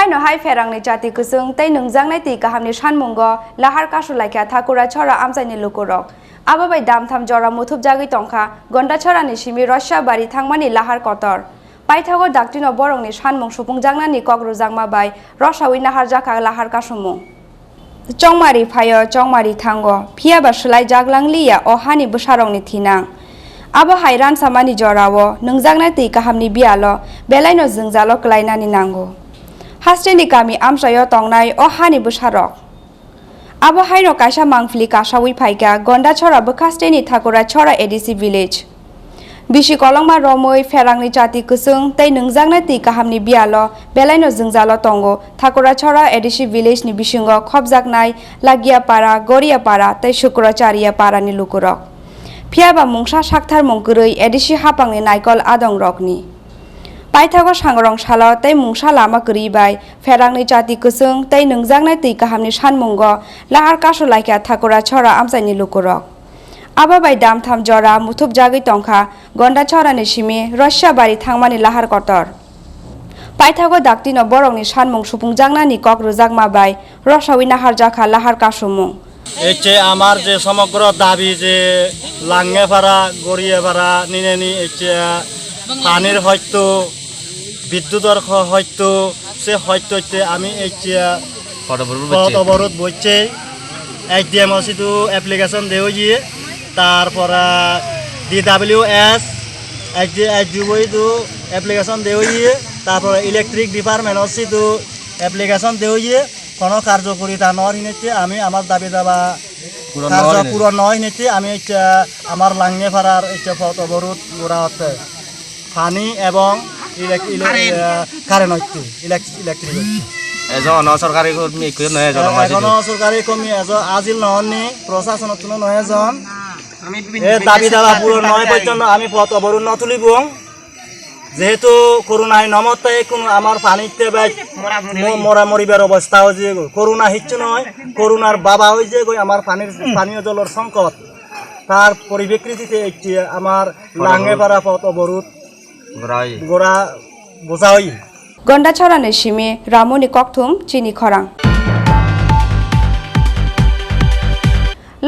no hai ferangni jati kusung tei nungjangnai ti kahamni sanmungo lahar kasulaikha thakura chora amsaini lukurok abo bai damtham jora muthub jagui tongkha gonda chorani simi Russia bari thangmani lahar kotor paithago daktino borongni sanmung supungjangnani kokrujangma bai Russia-wi nahar jaka lahar kasumung chongmari phayo chongmari thango phiaba slai jaglanglia o hani busarongni thinang abo hairan samani jorao nungjangnai ti kahamni bialo belaino jungjalo klainani nango Hasteni kami amsayo tongnai o hani busarok abo haino kaisa mangfli kasawi phaika gonda chora bkhasteni thakura chora ADC village bisi kolongma romoi ferangni jati kusung tei nungjangnai ti kahamni bialo belaino jungjalo tongo thakura chora ADC village ni bisingo khobjaknai lagiapara goriapara tei Shukracharya ni lukurok phiaba mungsa sakthar mungkurui ADC hapangni naikol adong rokni Paithago sangrong salo tei mungsa lama keribai ferangni jati kusung tei nungjangnai ti kahamni sanmungo lahar kasulaikha thakura chora amsaini lukurok abo bai damtham jora muthub jagui tongkha gonda chorani simi Russia bari thangmani lahar kotor Paithago daktino borongni sanmung supungjangnani kokrujagma bai Russia-wi nahar jaka lahar kasumung এতে আমার যে সমগ্র দাবি যে লাঙ্গেপাড়া গড়িয়াপাড়া নিনেনি এতে পানির হয়তো বিদ্যুতের হয়তো সে হয়তো আমি এতে অবরোধ বইছে HDMC তো অ্যাপ্লিকেশন দেও গিয়ে তারপর DWS HDBI তো অ্যাপ্লিকেশন দেও গিয়ে তারপর ইলেকট্রিক ডিপার্টমেন্ট অসি তো অ্যাপ্লিকেশন দেও গিয়ে কোনো কার্যকরিতা নয় নিতে আমি আমার দাবি দাবা পূরণ নয় নিতে আমি আমার লাঙ্গেপাড়ার পথ অবরোধ করা হচ্ছে পানি এবং কারেন্ট হচ্ছে ইলেকট্রিক সরকারি কর্মী সরকারি কর্মী আজিল নহনি প্রশাসনত নয় এজন দাবি দাবা পূরণ নয় পর্যন্ত আমি পথ অবরোধ নতুলিব যেহেতু করোনায় নমতায় কোনো আমার পানিতে মরা মরিবার অবস্থা হয়েছে করোনা হিচ্ছু নয় করোনার বাবা হয়েছে আমার পানীয় জলের সংকট তার পরিপ্রেক্ষিতে একটি আমার লাঙ্গেপাড়া পথ অবরোধ গোড়া বোঝা হই gonda chorani simi ramoni kokthum chini khorang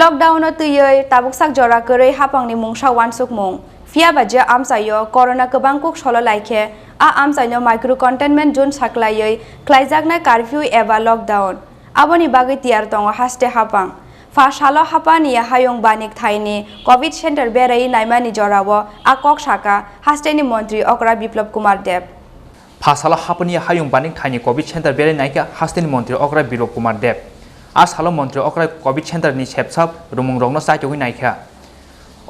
lockdown tuyoi tabuksak jora koroi hapangni mungsa wansuk mung Phiaba je amsayo corona kebangkuk solo laikhe a amsaino micro containment zone saklayoi klaijaknai curfew eba lockdown aboni bagai tiar tongo haste hapang fa salo hapani hayong banik thaini covid center berai naimani jorawo a kok saka hasteni mantri okra biplop kumar deb fa salo hapani hayong banik thaini covid center berai naika hasteni mantri okra biplop kumar deb a salo mantri okra covid center ni sepsap rumung rongno saitoi naika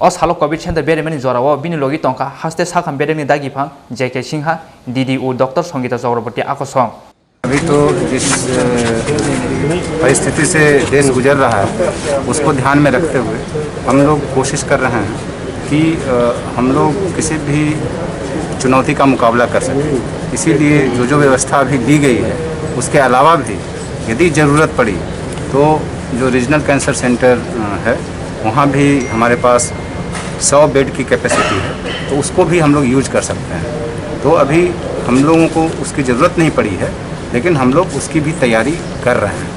O salo covid center beremani jorao bini logi tongka haste sakam bereni dagi phang JK Sinha DDU Dr. Songita Chakraborty akosong अभी तो जिस परिस्थिति से देश गुजर रहा है उसको ध्यान में रखते हुए हम लोग कोशिश कर रहे हैं कि हम लोग किसी भी चुनौती का मुकाबला कर सकें इसीलिए जो व्यवस्था अभी दी गई है उसके अलावा भी यदि ज़रूरत पड़ी तो जो रीजनल कैंसर सेंटर है वहाँ भी हमारे पास 100 बेड की कैपेसिटी है तो उसको भी हम लोग यूज कर सकते हैं तो अभी हम लोगों को उसकी ज़रूरत नहीं पड़ी है लेकिन हम लोग उसकी भी तैयारी कर रहे हैं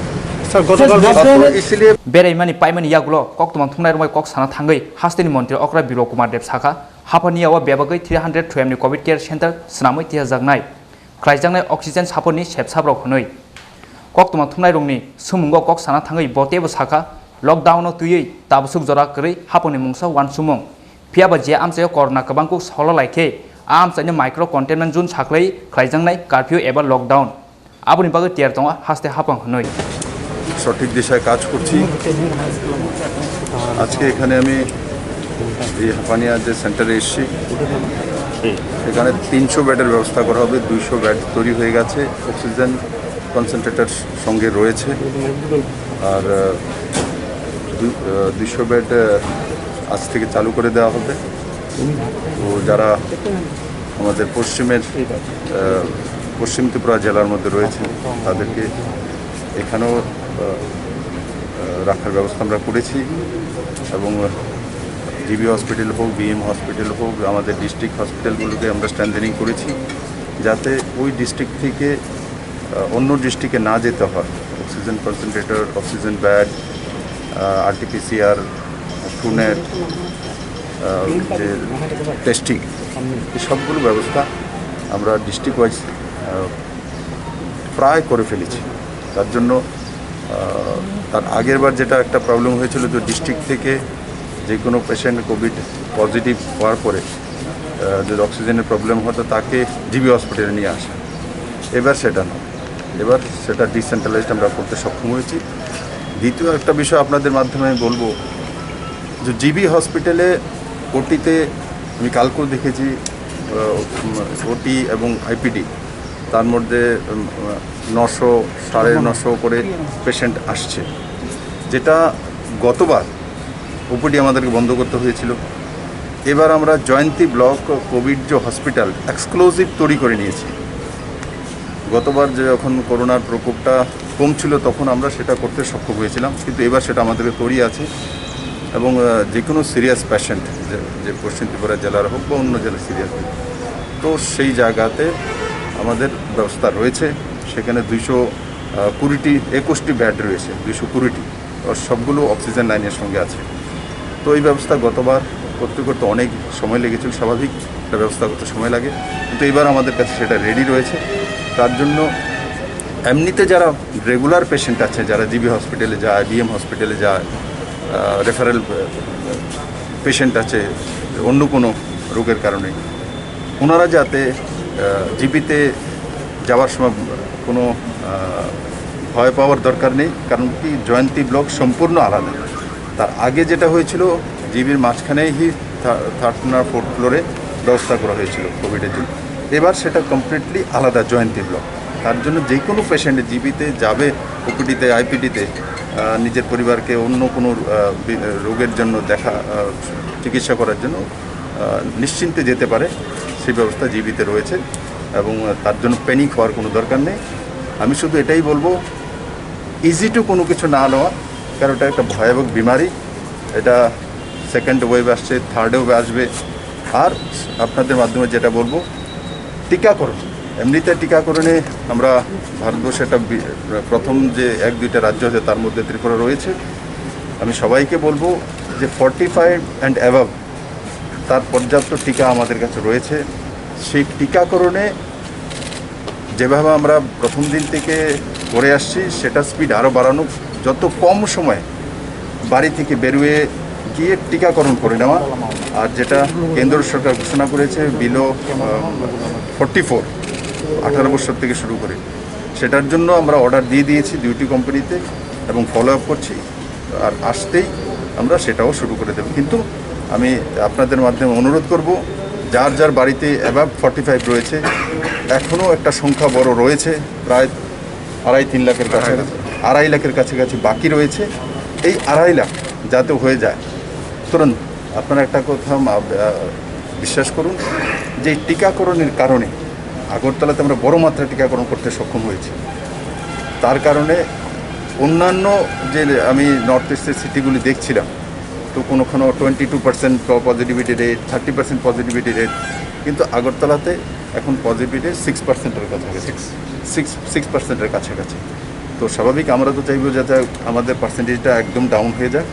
इसलिए बेराइमानी पाइमानी यागुलो कक तुमां थुंनाय रमाय कक साना थांगै हास्तेनि मन्त्री अक्रा बिप्लब कुमार देब साखा हाफानियाव बेबागै 300 थ्रेमनि कोविड केयर सेंटर स्नामै तियाजागनाय ख्लाइजांनाय अक्सिजेन सापर्टनि सेबसाब्राव खनै कक तुमां थुंनाय रंनि सुमुंगो कक साना थांगै बतेबो साखा लॉकडाउन तुयै ताबसुक जरा करै हापनि मुंसा वानसुमं phiaba je amsayo corona kabangku solo laike amsaino micro containment zone saklai khlaijangnaय curfew eba lockdown aboni bagai tiar tonga haste hapang hnoi সঠিক দিশায় কাজ করছি আজকে এখানে আমি এই হাপানিয়া যে সেন্টারে এসেছি এখানে 300 বেডের ব্যবস্থা করা হবে 200 বেড তৈরি হয়ে গেছে অক্সিজেন কনসেন্ট্রেটর সঙ্গে রয়েছে আর 200 বেড আজ থেকে চালু করে দেওয়া হবে তো যারা আমাদের পশ্চিম ত্রিপুরা জেলার মধ্যে রয়েছে তাদেরকে এখানেও রাখার ব্যবস্থা আমরা করেছি এবং জিবি হসপিটাল হোক বিএম হসপিটাল হোক আমাদের ডিস্ট্রিক্ট হসপিটালগুলোকে আমরা স্ট্রেংথেনিং করেছি যাতে ওই ডিস্ট্রিক্ট থেকে অন্য ডিস্ট্রিক্টে না যেতে হয়, oxygen concentrator, oxygen bad, RT-PCR, ট্রুনেট, যে টেস্টিং, এই সবগুলো ব্যবস্থা আমরা ডিস্ট্রিক্ট ওয়াইজ প্রায় করে ফেলেছি। তার জন্য তার আগের বার যেটা একটা প্রবলেম হয়েছিল, যে ডিস্ট্রিক্ট থেকে যে কোনো পেশেন্ট কোভিড পজিটিভ হওয়ার পরে যদি অক্সিজেনের প্রবলেম হতো তাকে জিবি হসপিটালে নিয়ে আসা। এবার সেটা নয়, এবার সেটা ডিসেন্ট্রালাইজড আমরা করতে সক্ষম হয়েছি। দ্বিতীয় একটা বিষয় আপনাদের মাধ্যমে আমি বলবো, যে জিবি হসপিটালে ওটিতে আমি কালকেও দেখেছি, ওটি এবং আইপিডি তার মধ্যে 900, 950 করে পেশেন্ট আসছে, যেটা গতবার ওপিডি আমাদেরকে বন্ধ করতে হয়েছিল। এবার আমরা জয়ন্তী ব্লক কোভিড যে হসপিটাল এক্সক্লুসিভ তৈরি করে নিয়েছি। গতবার যে যখন করোনার প্রকোপটা কম ছিল তখন আমরা সেটা করতে সক্ষম হয়েছিলাম, কিন্তু এবার সেটা আমাদেরকে তৈরি আছে। এবং যে কোনো সিরিয়াস পেশেন্ট, যে পশ্চিম ত্রিপুরা জেলার হোক বা অন্য জেলার সিরিয়াস, তো সেই জায়গাতে আমাদের ব্যবস্থা রয়েছে। সেখানে 221টি বেড রয়েছে, 220টি, আর সবগুলো অক্সিজেন লাইনের সঙ্গে আছে। তো এই ব্যবস্থা গতবার করতে করতে অনেক সময় লেগেছিল, স্বাভাবিক একটা ব্যবস্থা করতে সময় লাগে, কিন্তু এবার আমাদের কাছে সেটা রেডি রয়েছে। তার জন্য এমনিতে যারা রেগুলার পেশেন্ট আছে, যারা জিবি হসপিটালে যায়, বিএম হসপিটালে যায়, রেফারেল পেশেন্ট আছে অন্য কোনো রোগের কারণে, ওনারা যাতে জিবিতে যাওয়ার সময় কোনো ভয় পাওয়ার দরকার নেই। কারণ কি, জয়ন্তী ব্লক সম্পূর্ণ আলাদা। তার আগে যেটা হয়েছিল, জিবির মাঝখানেই 3rd না 4th ফ্লোরে ব্যবস্থা করা হয়েছিল কোভিডের জন্য। এবার সেটা কমপ্লিটলি আলাদা জয়ন্তী ব্লক। তার জন্য যে কোনো পেশেন্ট জিবিতে যাবে, ওপিডিতে, আইপিডিতে, নিজের পরিবারকে অন্য কোনো রোগের জন্য চিকিৎসা করার জন্য নিশ্চিন্তে যেতে পারে, সেই ব্যবস্থা জিবিতে রয়েছে। এবং তার জন্য প্যানিক হওয়ার কোনো দরকার নেই। আমি শুধু এটাই বলবো, ইজি টু কোনো কিছু না নেওয়া, কারণ এটা একটা ভয়াবহ বিমারি। এটা সেকেন্ড ওয়েভ আসছে, থার্ড ওয়েভ আসবে। আর আপনাদের মাধ্যমে যেটা বলবো, টিকাকরণ, এমনিতে টিকাকরণে আমরা ভারতবর্ষে একটা প্রথম যে 1-2টা রাজ্য আছে, তার মধ্যে ত্রিপুরা রয়েছে। আমি সবাইকে বলবো যে 45 অ্যান্ড অ্যাভাব তার পর্যাপ্ত টিকা আমাদের কাছে রয়েছে। সেই টিকাকরণে যেভাবে আমরা প্রথম দিন থেকে করে আসছি, সেটা স্পিড আরও বাড়ানো, যত কম সময় বাড়ি থেকে বেরোয়ে গিয়ে টিকাকরণ করে নেওয়া। আর যেটা কেন্দ্র সরকার ঘোষণা করেছে, বিলো 44, 18 বছর থেকে শুরু করে, সেটার জন্য আমরা অর্ডার দিয়ে দিয়েছি ডিউটি কোম্পানিতে এবং ফলো আপ করছি। আর আসতেই আমরা সেটাও শুরু করে দেব। কিন্তু আমি আপনাদের মাধ্যমে অনুরোধ করব, যার যার বাড়িতে অ্যাবাভ 45 রয়েছে, এখনও একটা সংখ্যা বড় রয়েছে, প্রায় 2.5-3 লাখের কাছাকাছি, 2.5 লাখের কাছাকাছি বাকি রয়েছে। এই 2.5 লাখ যাতে হয়ে যায় তুরন্ত, আপনারা একটা কথা বিশ্বাস করুন, যে টিকাকরণের কারণে আগরতলাতে আমরা বড় মাত্রায় টিকাকরণ করতে সক্ষম হয়েছি। তার কারণে অন্যান্য যে আমি নর্থ ইস্টের সিটিগুলি দেখছিলাম, তো কোনোখানো 22% পজিটিভিটি রেট, 30% পজিটিভিটি রেট, কিন্তু আগরতলাতে এখন পজিটিভিটি রেট 6%-এর কাছাকাছি, 6%-এর কাছাকাছি। তো স্বাভাবিক আমরা তো চাইবো যাতে আমাদের পার্সেন্টেজটা একদম ডাউন হয়ে যায়।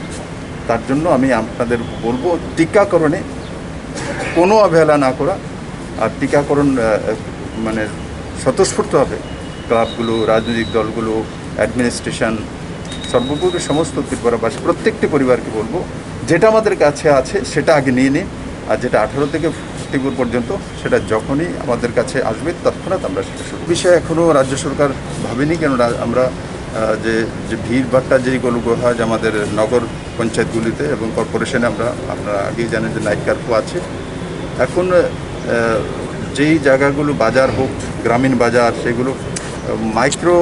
তার জন্য আমি আপনাদের বলবো, টিকাকরণে কোনো অবহেলা না করা। আর টিকাকরণ মানে স্বতঃস্ফূর্তভাবে ক্লাবগুলো, রাজনৈতিক দলগুলো, অ্যাডমিনিস্ট্রেশন, সর্বোপরি সমস্ত ত্রিপুরাবাসী, প্রত্যেকটি পরিবারকে বলবো, যেটা আমাদের কাছে আছে সেটা আগে নিয়ে নিন। আর যেটা 18 থেকে 54 পর্যন্ত, সেটা যখনই আমাদের কাছে আসবে তৎক্ষণাৎ আমরা সেটা শুরু। বিষয়ে এখনও রাজ্য সরকার ভাবেনি, কেননা আমরা যে ভিড়ভাট্টা যেইগুলো হয় যে আমাদের নগর পঞ্চায়েতগুলিতে এবং কর্পোরেশনে, আপনারা আগেই জানেন যে নাইট কার্ফিউ আছে। এখন যেই জায়গাগুলো বাজার হোক, গ্রামীণ বাজার, সেগুলো মাইক্রো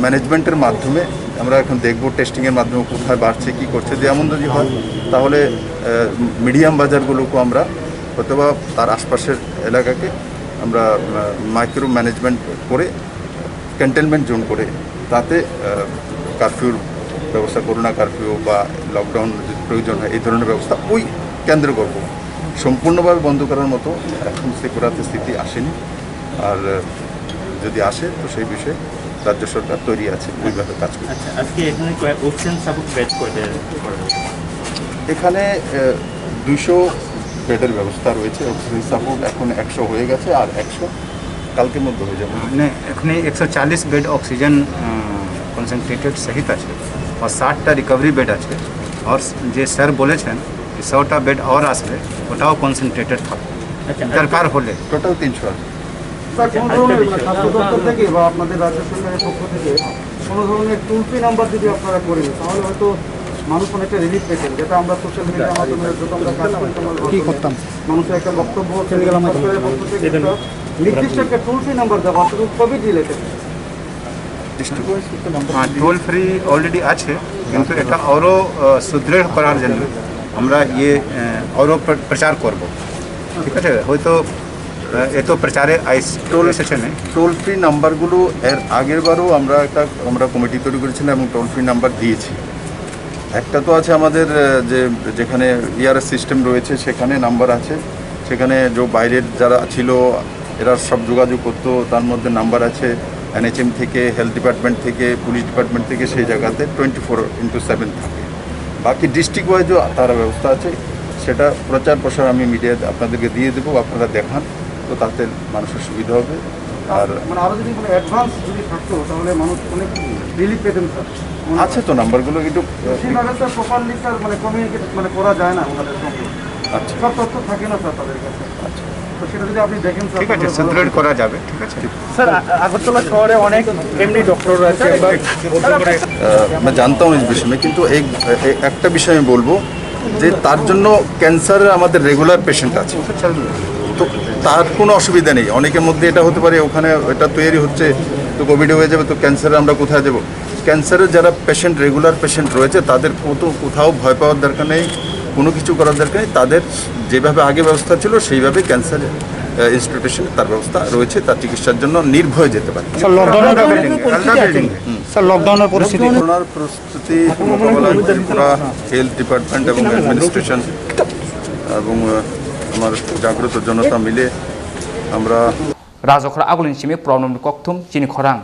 ম্যানেজমেন্টের মাধ্যমে আমরা এখন দেখব, টেস্টিংয়ের মাধ্যমে কোথায় বাড়ছে, কী করছে। যে এমন যদি হয়, তাহলে মিডিয়াম বাজারগুলোকে আমরা অথবা তার আশপাশের এলাকাকে আমরা মাইক্রো ম্যানেজমেন্ট করে, কন্টেনমেন্ট জোন করে, তাতে কারফিউর ব্যবস্থা, করোনা কারফিউ বা লকডাউন যদি প্রয়োজন হয়, এই ধরনের ব্যবস্থা ওই কেন্দ্র করব। সম্পূর্ণভাবে বন্ধ করার মতো এখন ত্রিপুরাতে স্থিতি আসেনি। আর যদি আসে, তো সেই বিষয়ে রাজ্য সরকার তৈরি আছে ওইভাবে কাজ করবে। আচ্ছা আজকে এখানে অক্সিজেন সাপোর্ট বেড কয়টা এখানে 200 বেডের ব্যবস্থা রয়েছে। অক্সিজেন সাপোর্ট এখন 100 হয়ে গেছে, আর 100 কালকের মধ্যে হয়ে যাবে। ने एखने 140 बेड ऑक्सीजन कॉन्सेंट्रेटेड सहित আছে और 60টা रिकवरी बेड আছে और যে স্যার বলেছেন 100টা বেড আর আসবে ওটাও কনসেন্ট্রেটেড থাকবে দরকার হলে টোটাল 300 আছে। স্যার কোনো ধরনের স্বাস্থ্য দপ্তর থেকে বা আপনাদের রাজ্য সরকারের পক্ষ থেকে কোনো ধরনের টোল ফ্রি নাম্বার যদি আপনারা করেন তাহলে হয়তো মানুষ অনেকটা রিলিফ পেতেন, যেটা আমরা সোশ্যাল মিডিয়ার মাধ্যমে যত আমরা কাজ করি করতাম মানুষের একটা বক্তব্য সরকারের পক্ষ থেকে একটা নির্দিষ্ট একটা টোল ফ্রি নাম্বার দেওয়া শুধু কোভিড রিলেটেড। ডিস্ট্রিক্ট ওয়াইজ তো নাম্বার টোল ফ্রি অলরেডি আছে, কিন্তু এটা আরও সুদৃঢ় করার জন্য আমরা ইয়ে আরও প্রচার করব। ঠিক আছে, হয়তো এত প্রচারে টোল এসেছে না। টোল ফ্রি নাম্বারগুলো এর আগের বারও আমরা কমিটি তৈরি করেছিলাম এবং টোল ফ্রি নাম্বার দিয়েছি। একটা তো আছে আমাদের যেখানে ইআরএস সিস্টেম রয়েছে সেখানে নাম্বার আছে, সেখানে যে বাইরের যারা ছিল এরা সব যোগাযোগ করতো, তার মধ্যে নাম্বার আছে এনএচএম থেকে, হেলথ ডিপার্টমেন্ট থেকে, পুলিশ ডিপার্টমেন্ট থেকে, সেই জায়গাতে 24/7 থাকে। বাকি ডিস্ট্রিক্ট ওয়াইজও তারা ব্যবস্থা আছে, সেটা প্রচার প্রসার আমি মিডিয়াতে আপনাদেরকে দিয়ে দেবো, আপনারা দেখান, তো তাতে মানুষের সুবিধা হবে। আর মানে আরও যদি মানে অ্যাডভান্স যদি থাকতো তাহলে মানুষ অনেক রিলিফ পেতেন স্যার। আছে তো নাম্বারগুলো একটু সেভাবে স্যার প্রপারলি স্যার মানে কমিউনিকেট মানে করা যায় না ওনাদের সঙ্গে, আচ্ছা সব তথ্য থাকে না স্যার তাদের কাছে। আচ্ছা তো সেটা যদি আপনি দেখেন স্যার ঠিক আছে, সুদৃঢ় করা যাবে। ঠিক আছে স্যার আগরতলা শহরে অনেক এমনি ডক্টর আছে मैं जानता हूँ इस विषय में, কিন্তু একটা বিষয় আমি বলবো যে তার জন্য ক্যান্সারের আমাদের রেগুলার পেশেন্ট আছে, তো তার কোনো অসুবিধা নেই। অনেকের মধ্যে এটা হতে পারে ওখানে এটা তৈরি হচ্ছে, তো কোভিডে হয়ে যাবে, তো ক্যান্সারে আমরা কোথায় দেবো? ক্যান্সারের যারা পেশেন্ট রেগুলার পেশেন্ট রয়েছে তাদের কোথাও ভয় পাওয়ার দরকার নেই, কোনো কিছু করার দরকার নেই। তাদের যেভাবে আগে ব্যবস্থা ছিল সেইভাবে ক্যান্সার ইনস্টিটিউশনে তার ব্যবস্থা রয়েছে, তার চিকিৎসার জন্য নির্ভয়ে যেতে পারে। স্যার লকডাউনের পরিস্থিতি করোনার প্রস্তুতি মোকাবেলায় ত্রিপুরা হেলথ ডিপার্টমেন্ট এবং অ্যাডমিনিস্ট্রেশন এবং আমার জাগ্রত জনতা মিলে আমরা রাজখরা আগুলিন সিমে প্রণম কক্থম চিনি খরাং